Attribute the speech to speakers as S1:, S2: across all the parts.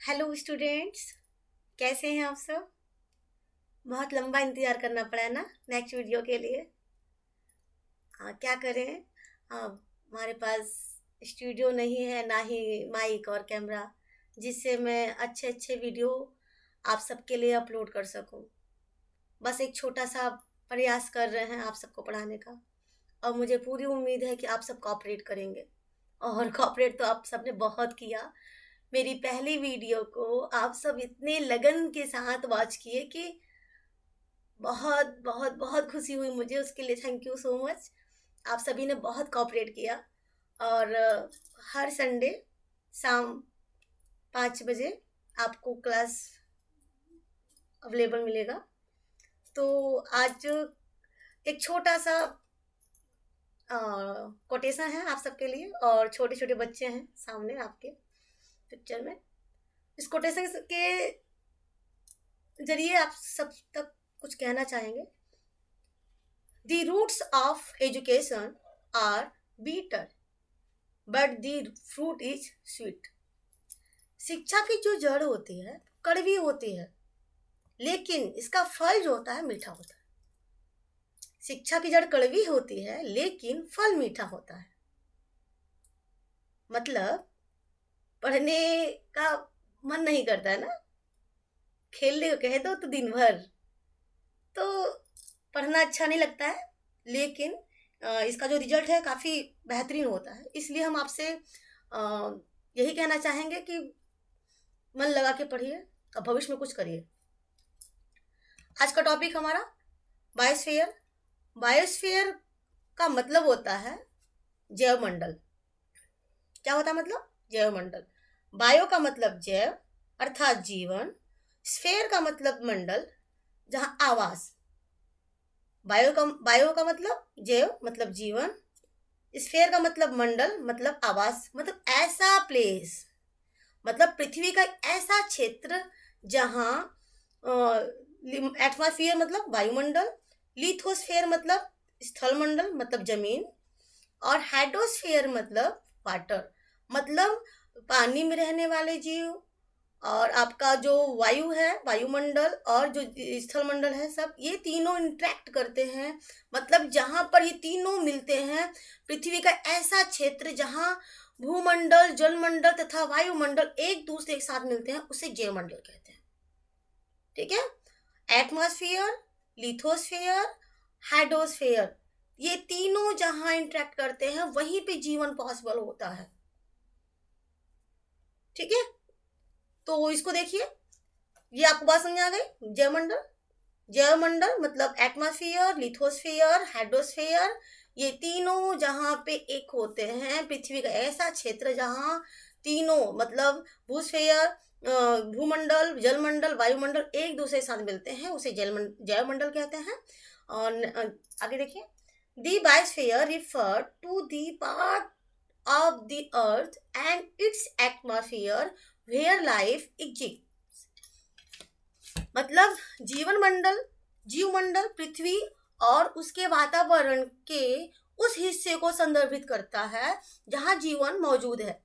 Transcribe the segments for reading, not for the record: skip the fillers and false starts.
S1: Hello students, कैसे हैं आप सब। बहुत लंबा इंतज़ार करना पड़ा है ना नेक्स्ट वीडियो के लिए। क्या करें। हमारे पास स्टूडियो नहीं है, ना ही माइक और कैमरा, जिससे मैं अच्छे अच्छे वीडियो आप सबके लिए अपलोड कर सकूं। बस एक छोटा सा प्रयास कर रहे हैं आप सबको पढ़ाने का, और मुझे पूरी उम्मीद है कि आप सब कोऑपरेट करेंगे। और कोऑपरेट तो आप सबने बहुत किया। मेरी पहली वीडियो को आप सब इतने लगन के साथ वॉच किए कि बहुत बहुत बहुत खुशी हुई मुझे। उसके लिए थैंक यू सो मच। आप सभी ने बहुत कोऑपरेट किया। और हर संडे शाम 5 बजे आपको क्लास अवेलेबल मिलेगा। तो आज एक छोटा सा कोटेशन है आप सबके लिए, और छोटे छोटे बच्चे हैं सामने आपके पिक्चर में। इस कोटेशन के जरिए आप सब तक कुछ कहना चाहेंगे। The roots of education are bitter, but the fruit is sweet. शिक्षा की जो जड़ होती है कड़वी होती है, लेकिन इसका फल जो होता है मीठा होता है। शिक्षा की जड़ कड़वी होती है, लेकिन फल मीठा होता है। मतलब पढ़ने का मन नहीं करता है ना, खेलने को कह दो तो दिन भर तो पढ़ना अच्छा नहीं लगता है, लेकिन इसका जो रिजल्ट है काफ़ी बेहतरीन होता है। इसलिए हम आपसे यही कहना चाहेंगे कि मन लगा के पढ़िए और भविष्य में कुछ करिए। आज का टॉपिक हमारा बायोस्फीयर। बायोस्फीयर का मतलब होता है जैव मंडल। क्या होता है मतलब? जैव मंडल। बायो का मतलब जैव अर्थात जीवन, स्फीयर का मतलब मंडल जहाँ आवास। बायो का मतलब जैव मतलब जीवन, स्फीयर का मतलब मंडल मतलब आवास, मतलब ऐसा प्लेस, मतलब पृथ्वी का ऐसा क्षेत्र जहाँ एटमॉस्फेयर मतलब वायुमंडल, लिथोस्फेयर मतलब स्थलमंडल मतलब जमीन, और हाइड्रोस्फेयर मतलब वाटर मतलब पानी में रहने वाले जीव, और आपका जो वायु है वायुमंडल और जो स्थलमंडल है, सब ये तीनों इंटरेक्ट करते हैं। मतलब जहाँ पर ये तीनों मिलते हैं, पृथ्वी का ऐसा क्षेत्र जहाँ भूमंडल, जलमंडल तथा वायुमंडल एक दूसरे के साथ मिलते हैं, उसे जैवमंडल कहते हैं। ठीक है। एटमॉस्फेयर, लिथोस्फेयर, हाइड्रोस्फेयर, ये तीनों जहां इंटरेक्ट करते हैं वहीं पे जीवन पॉसिबल होता है। ठीक है। तो इसको देखिए, ये आपको बात समझ आ गई। जैवमंडल, जैवमंडल मतलब एटमॉस्फेयर, लिथोस्फेयर, हाइड्रोस्फेयर, ये तीनों जहाँ पे एक होते हैं, पृथ्वी का ऐसा क्षेत्र जहाँ तीनों मतलब भूस्फेयर, भूमंडल, जलमंडल, वायुमंडल एक दूसरे के साथ मिलते हैं, उसे जैवमंडल कहते हैं। और आगे देखिए, the biosphere refer to the part of the earth and its atmosphere where life exists। मतलब जीवन मंडल, जीवमंडल पृथ्वी और उसके वातावरण के उस हिस्से को संदर्भित करता है जहां जीवन मौजूद है।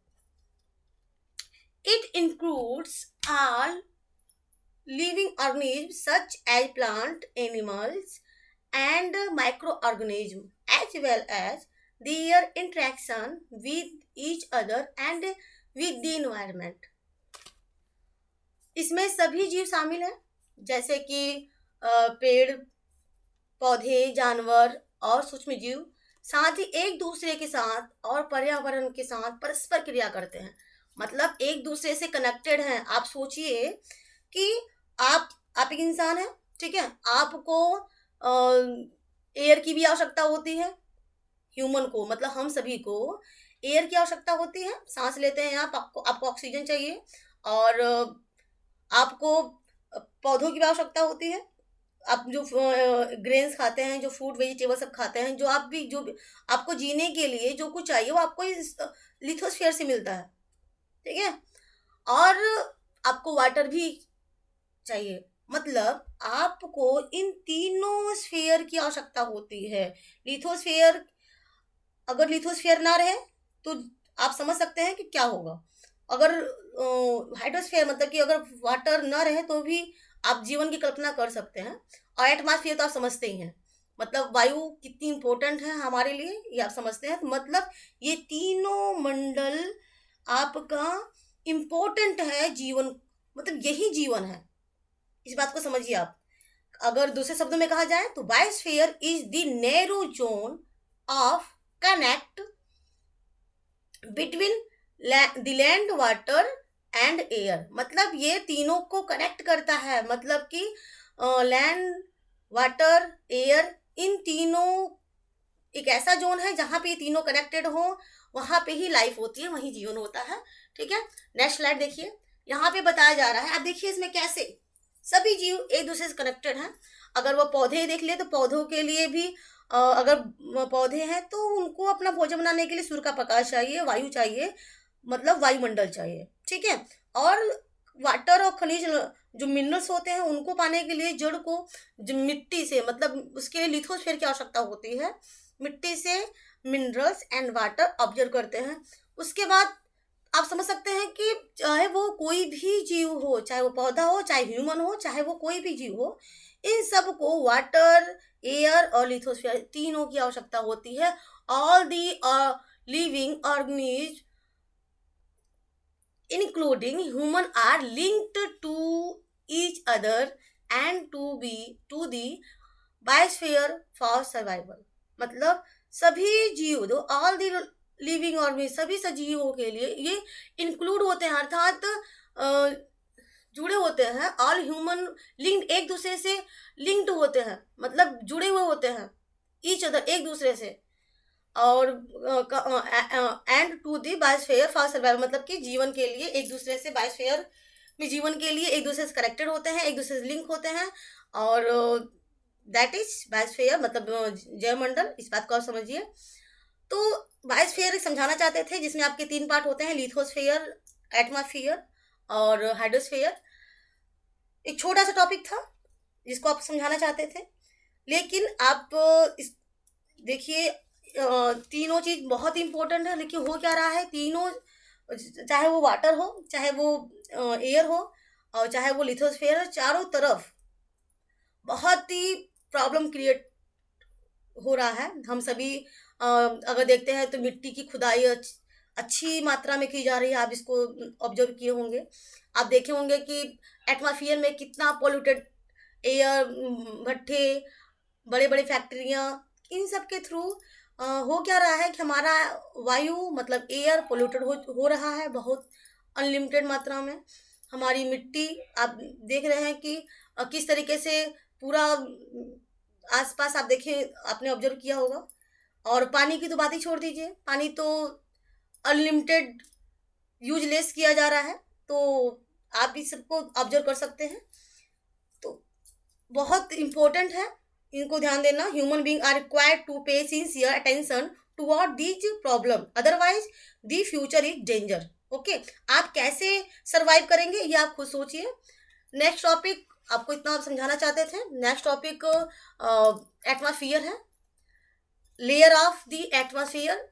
S1: It includes all living organisms such as plant, animals and microorganisms, as well as their interaction with each other and with the environment। इसमें सभी जीव शामिल हैं, जैसे कि पेड़ पौधे, जानवर और सूक्ष्म जीव, साथ ही एक दूसरे के साथ और पर्यावरण के साथ परस्पर क्रिया करते हैं। मतलब एक दूसरे से कनेक्टेड हैं। आप सोचिए कि आप एक इंसान हैं, ठीक है। आपको एयर की भी आवश्यकता होती है। ह्यूमन को मतलब हम सभी को एयर की आवश्यकता होती है। सांस लेते हैं आप, आपको ऑक्सीजन चाहिए। और आपको पौधों की भी आवश्यकता होती है। आप जो ग्रेन्स खाते हैं, जो फ्रूट वेजिटेबल सब खाते हैं, जो आपको जीने के लिए जो कुछ चाहिए वो आपको इस लिथोस्फीयर से मिलता है। ठीक है। और आपको वाटर भी चाहिए। मतलब आपको इन तीनों स्फीयर की आवश्यकता होती है। लिथोस्फीयर, अगर लिथोस्फीयर ना रहे तो आप समझ सकते हैं कि क्या होगा। अगर हाइड्रोस्फीयर मतलब कि अगर वाटर न रहे तो भी आप जीवन की कल्पना कर सकते हैं। और एटमॉस्फेयर तो आप समझते ही हैं, मतलब वायु कितनी इंपॉर्टेंट है हमारे लिए ये आप समझते हैं। तो मतलब ये तीनों मंडल आपका इम्पोर्टेंट है जीवन, मतलब यही जीवन है, इस बात को समझिए आप। अगर दूसरे शब्दों में कहा जाए तो biosphere is the narrow zone of connect between the land, water and air. मतलब ये तीनों को कनेक्ट करता है, मतलब कि लैंड, वाटर, एयर, इन तीनों एक ऐसा जोन है जहाँ पे ये तीनों कनेक्टेड हो, वहाँ पे ही लाइफ होती है, वहीं जीवन होता है। ठीक है, नेक्स्ट स्लाइड देखिए। यहाँ पे बताया जा रहा है, आप देखिए इसमें कैसे सभी जीव एक दूसरे से कनेक्टेड हैं। अगर वो पौधे देख ले तो पौधों के लिए भी अगर पौधे हैं तो उनको अपना भोजन बनाने के लिए सूर्य का प्रकाश चाहिए, वायु चाहिए, मतलब वायुमंडल चाहिए। ठीक है, और वाटर और खनिज जो मिनरल्स होते हैं उनको पाने के लिए जड़ को जो मिट्टी से, मतलब उसके लिए लिथोस्फीयर की आवश्यकता होती है। मिट्टी से मिनरल्स एंड वाटर ऑब्जर्व करते हैं। उसके बाद आप समझ सकते हैं कि चाहे वो कोई भी जीव हो, चाहे वो पौधा हो, चाहे ह्यूमन हो, चाहे वो कोई भी जीव हो, इन सब को वाटर, एयर और लिथोस्फीयर तीनों की आवश्यकता होती है। All the living organism including human are linked to each other and to the biosphere for survival। मतलब सभी जीव, दो ऑल दी लिविंग ऑर्गेनिज्म, सभी सजीवों के लिए ये इंक्लूड होते हैं, अर्थात जुड़े होते हैं। ऑल ह्यूमन लिंक्ड, एक दूसरे से लिंक्ड होते हैं, मतलब जुड़े हुए होते हैं ईच अदर, एक दूसरे से। और and to the biosphere for survival, मतलब कि जीवन के लिए एक दूसरे से, बायोस्फीयर में जीवन के लिए एक दूसरे से कनेक्टेड होते हैं, एक दूसरे से लिंक होते हैं। और दैट इज बायोस्फीयर, मतलब जैवमंडल, इस बात को आप समझिए। तो बायोस्फीयर समझाना चाहते थे जिसमें आपके 3 पार्ट होते हैं, लिथोस्फीयर, एटमॉस्फेयर और हाइड्रोस्फीयर। एक छोटा सा टॉपिक था जिसको आप समझाना चाहते थे, लेकिन आप इस देखिए तीनों चीज बहुत इंपॉर्टेंट है। लेकिन हो क्या रहा है, तीनों, चाहे वो वाटर हो, चाहे वो एयर हो, और चाहे वो लिथोस्फीयर हो, चारों तरफ बहुत ही प्रॉब्लम क्रिएट हो रहा है। हम सभी अगर देखते हैं तो मिट्टी की खुदाई अच्छी मात्रा में की जा रही है, आप इसको ऑब्जर्व किए होंगे। आप देखे होंगे कि एटमॉस्फेयर में कितना पॉल्यूटेड एयर, भट्ठे, बड़े बड़े फैक्ट्रियाँ, इन सब के थ्रू हो क्या रहा है कि हमारा वायु, मतलब एयर पोल्यूटेड हो रहा है बहुत अनलिमिटेड मात्रा में। हमारी मिट्टी आप देख रहे हैं कि किस तरीके से पूरा आसपास आप देखें, आपने ऑब्जर्व किया होगा। और पानी की तो बात ही छोड़ दीजिए, पानी तो अनलिमिटेड यूजलेस किया जा रहा है, तो आप इस सबको ऑब्जर्व कर सकते हैं। तो बहुत इम्पोर्टेंट है, इनको ध्यान देना। Human being are required to pay sincere attention toward these problem, otherwise the future is danger. Okay, आप कैसे सरवाइव करेंगे ये आप खुद सोचिए। नेक्स्ट टॉपिक आपको इतना आप समझाना चाहते थे। नेक्स्ट टॉपिक एटमॉस्फेयर है, लेयर ऑफ द एटमॉस्फेयर।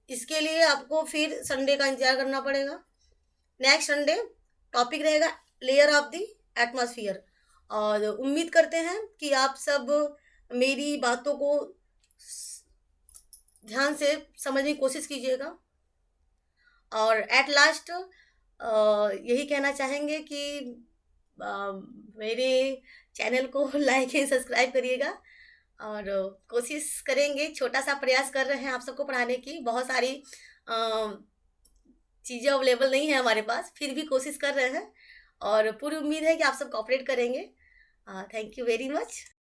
S1: इसके लिए आपको फिर संडे का इंतजार करना पड़ेगा। नेक्स्ट संडे टॉपिक रहेगा लेयर ऑफ द एटमॉस्फेयर। और उम्मीद करते हैं कि आप सब मेरी बातों को ध्यान से समझने की कोशिश कीजिएगा। और एट लास्ट यही कहना चाहेंगे कि मेरे चैनल को लाइक एंड सब्सक्राइब करिएगा। और कोशिश करेंगे, छोटा सा प्रयास कर रहे हैं आप सबको पढ़ाने की। बहुत सारी चीज़ें अवेलेबल नहीं है हमारे पास, फिर भी कोशिश कर रहे हैं और पूरी उम्मीद है कि आप सब कोऑपरेट करेंगे। Thank you very much.